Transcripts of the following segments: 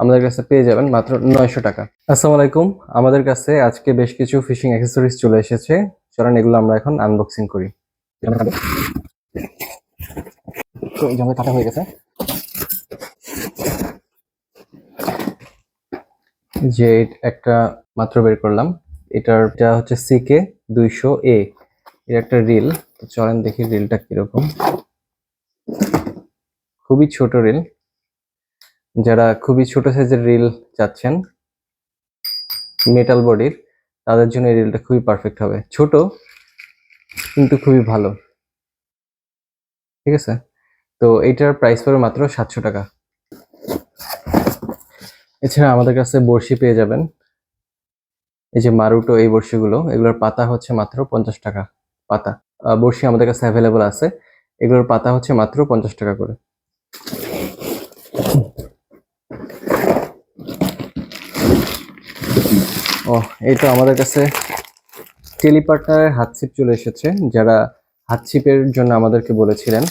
আমাদের কাছে পেয়ে যাবেন মাত্র 900 টাকা। আসসালামু আলাইকুম, আমাদের কাছে আজকে বেশ কিছু ফিশিং অ্যাক্সেসরিজ চলে এসেছে। চলেন এগুলো আমরা এখন আনবক্সিং করি। তো এই যে আমাদের কাটা হয়ে গেছে, যে একটা মাত্র বের করলাম। এটা হচ্ছে সিকে 200A এর একটা রিল। তো চলেন দেখি রিলটা কিরকম। খুবই ছোট রিল, যারা খুবই ছোট সাইজের রিল চাচ্ছেন মেটাল বডির, তাদের জন্য এই রিলটা খুবই পারফেক্ট হবে। ছোট কিন্তু খুবই ভালো, ঠিক আছে। তো এইটার প্রাইস পড়বে মাত্র 700 টাকা। এছাড়া আমাদের কাছে বড়শি পেয়ে যাবেন। এই যে মারুটো এই বড়শিগুলো, এগুলোর পাতা হচ্ছে মাত্র 50 টাকা পাতা। বড়শি আমাদের কাছে অ্যাভেলেবল আছে, এগুলোর পাতা হচ্ছে মাত্র 50 টাকা করে। ও, এই তো আমাদের কাছে টেলিপার্টনারের হাত ছিপ চলে এসেছে। যারা হাত ছিপের জন্য আমাদেরকে বলেছিলেন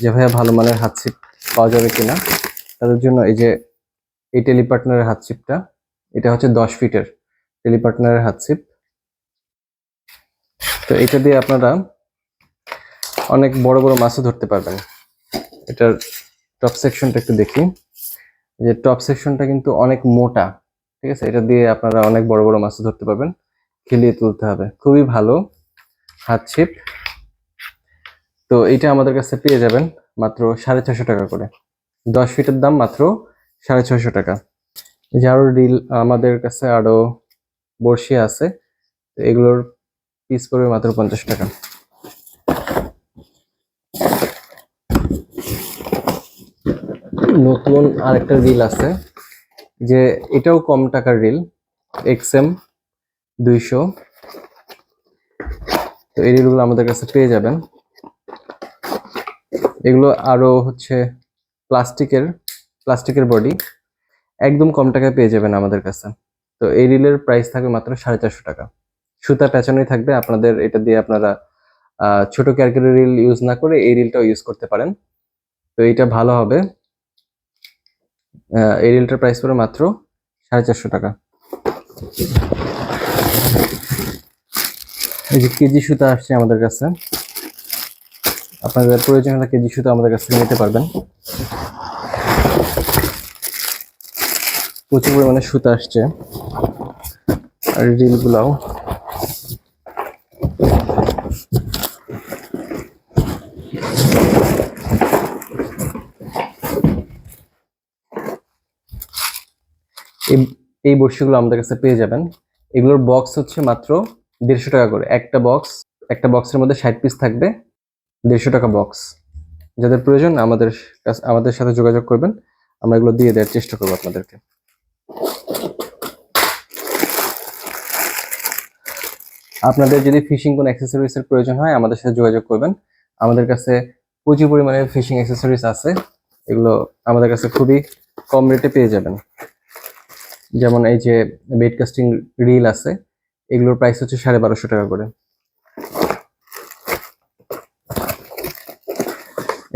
যে ভাইয়া ভালো মানের হাত ছিপ পাওয়া যাবে কিনা, তাদের জন্য এই যে এই টেলিপার্টনারের হাত ছিপটা, এটা হচ্ছে 10 ফিটের টেলিপার্টনারের হাত ছিপ। তো এটা দিয়ে আপনারা অনেক বড় বড় মাছও ধরতে পারবেন। এটার টপ সেকশনটা একটু দেখি, যে টপ সেকশনটা কিন্তু অনেক মোটা, ঠিক আছে। এটা দিয়ে আপনারা অনেক বড় বড় মাছও ধরতে পারবেন। খেলিয়ে তুলতে হবে, খুবই ভালো হাত ছিপ। তো এটা আমাদের কাছে পেয়ে যাবেন মাত্র 650 টাকা করে। 10 ফিটের দাম মাত্র 650 টাকা। এই যে আরো রিল আমাদের কাছে আরো বড়শি আছে, তো এগুলোর পিস পড়বে মাত্র 50 টাকা। নতুন আরেকটা রিল আছে, যে এটাও কম টাকার রিল, XM 200। তো এই রিলগুলো আমাদের কাছে পেয়ে যাবেন। এগুলো আরো হচ্ছে প্লাস্টিকের বডি, একদম কম টাকায় পেয়ে যাবেন আমাদের কাছে। তো এই রিলের প্রাইস থাকবে মাত্র 450 টাকা। সুতা পেঁচানোই থাকবে আপনাদের, এটা দিয়ে আপনারা ছোট ক্যারকেটের রিল ইউজ না করে এই রিলটাও ইউজ করতে পারেন। তো এইটা ভালো হবে। এই রিলটার প্রাইস পড়ে মাত্র 450 টাকা। এই যে কেজি সুতা আসছে আমাদের কাছে, আপনাদের প্রয়োজন হলে কেজি সুতা আমাদের কাছ থেকে নিতে পারবেন। প্রচুর পরিমাণে সুতা আসছে, আর রিলগুলাও এই বড়শিগুলো আমাদের কাছে পেয়ে যাবেন। এগুলোর বক্স হচ্ছে মাত্র 150 টাকা করে। একটা বক্সের মধ্যে 60 পিস থাকবে, 150 টাকা বক্স। যাদের প্রয়োজন আমাদের সাথে যোগাযোগ করবেন, আমরা এগুলো দিয়ে দেওয়ার চেষ্টা করবো আপনাদেরকে। আপনাদের যদি ফিশিং কোনো অ্যাক্সেসরিজ এর প্রয়োজন হয়, আমাদের সাথে যোগাযোগ করবেন। আমাদের কাছে প্রচুর পরিমাণে ফিশিং অ্যাক্সেসরিজ আছে, এগুলো আমাদের কাছে খুবই কম রেটে পেয়ে যাবেন। যেমন এই যে বেড কাস্টিং রিল আছে, এগুলোর প্রাইস হচ্ছে 1250 টাকা করে।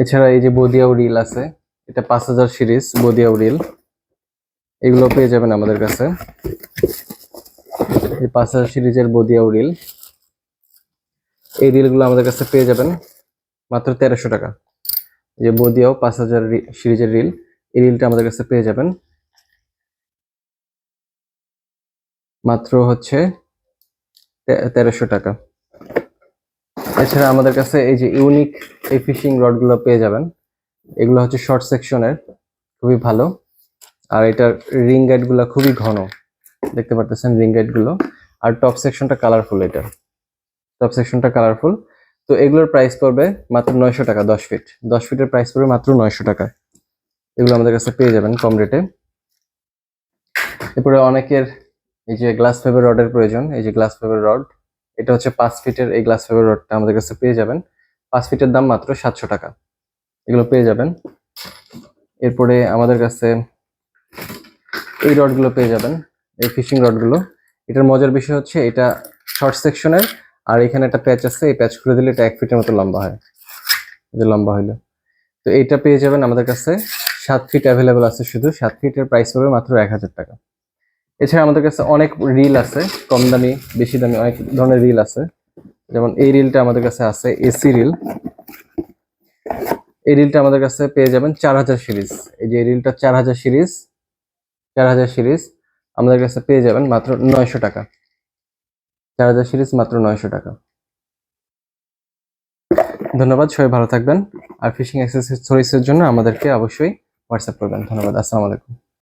এছাড়া এই যে বদিয়াও রিল আছে, এটা 5000 সিরিজ বদিয়াও রিল, এগুলো পেয়ে যাবেন আমাদের কাছে। এই 5000 সিরিজের বদিয়াও রিল, এই রিলগুলো আমাদের কাছে পেয়ে যাবেন মাত্র 1300 টাকা। যে বদিয়াও 5000 সিরিজের রিল, এই রিলটা আমাদের কাছে পেয়ে যাবেন মাত্র হচ্ছে 1300 টাকা। এছাড়া আমাদের কাছে এই যে ইউনিক এই ফিশিং রডগুলো পেয়ে যাবেন। এগুলো হচ্ছে শর্ট সেকশনের, খুবই ভালো। আর এটার রিং গাইড গুলো খুবই ঘন, দেখতে পারতেছেন রিং গাইড গুলো। আর টপ সেকশনটা কালারফুল, এটার টপ সেকশনটা কালারফুল। তো এগুলোর প্রাইস পড়বে মাত্র 900 টাকা। 10 ফিটের প্রাইস পড়বে মাত্র 900 টাকা। এগুলো আমাদের কাছে পেয়ে যাবেন কম রেটে। এরপরে অনেকের এই যে গ্লাস ফাইবার রডের প্রয়োজন, এই যে গ্লাস ফাইবার রড, এটা হচ্ছে 5 ফিটের এই গ্লাস ফাইবার রডটা আমাদের কাছে পেয়ে যাবেন। 5 ফিটের দাম মাত্র 700 টাকা, এগুলো পেয়ে যাবেন। এরপরে আমাদের কাছে এই রডগুলো পেয়ে যাবেন, এই ফিশিং রডগুলো। এটার মজার বিষয় হচ্ছে এটা শর্ট সেকশনের, আর এখানে একটা প্যাচ আছে, এই প্যাচ খুলে দিলে এটা 1 ফিটের মতো লম্বা হয়, যে লম্বা হইলো। তো এইটা পেয়ে যাবেন আমাদের কাছে 7 ফিট অ্যাভেলেবল আছে, শুধু 7 ফিটের প্রাইস পড়বে মাত্র 1000 টাকা। এছাড়া আমাদের কাছে অনেক রিল আছে, কম দামি বেশি দামি অনেক ধরনের রিল আছে। যেমন এই রিলটা আমাদের কাছে আছে, এসি রিল। এই রিলটা আমাদের কাছে পেয়ে যাবেন 4000 সিরিজ। এই যে এই রিলটা 4000 সিরিজ, 4000 সিরিজ আমাদের কাছে পেয়ে যাবেন মাত্র 900 টাকা। 4000 সিরিজ মাত্র 900 টাকা। ধন্যবাদ, সবাই ভালো থাকবেন। আর ফিশিং অ্যাক্সেসরিজের জন্য আমাদেরকে অবশ্যই হোয়াটসঅ্যাপ করবেন। ধন্যবাদ, আসসালামু আলাইকুম।